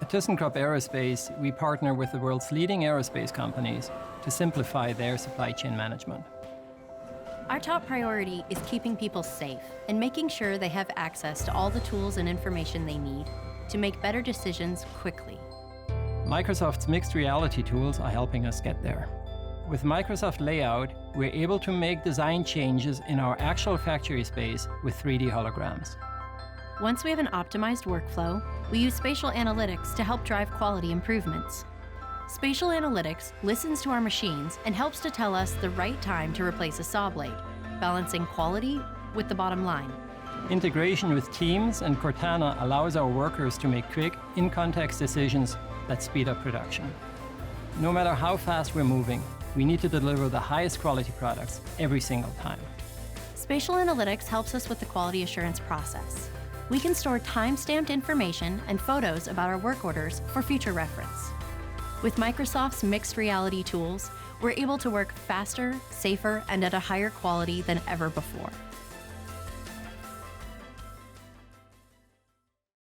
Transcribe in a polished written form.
At thyssenkrupp Aerospace, we partner with the world's leading aerospace companies to simplify their supply chain management. Our top priority is keeping people safe and making sure they have access to all the tools and information they need to make better decisions quickly. Microsoft's mixed reality tools are helping us get there. With Microsoft Layout, we're able to make design changes in our actual factory space with 3D holograms. Once we have an optimized workflow, we use spatial analytics to help drive quality improvements. Spatial analytics listens to our machines and helps to tell us the right time to replace a saw blade, balancing quality with the bottom line. Integration with Teams and Cortana allows our workers to make quick, in-context decisions that speed up production. No matter how fast we're moving, we need to deliver the highest quality products every single time. Spatial analytics helps us with the quality assurance process. We can store time-stamped information and photos about our work orders for future reference. With Microsoft's mixed reality tools, we're able to work faster, safer, and at a higher quality than ever before.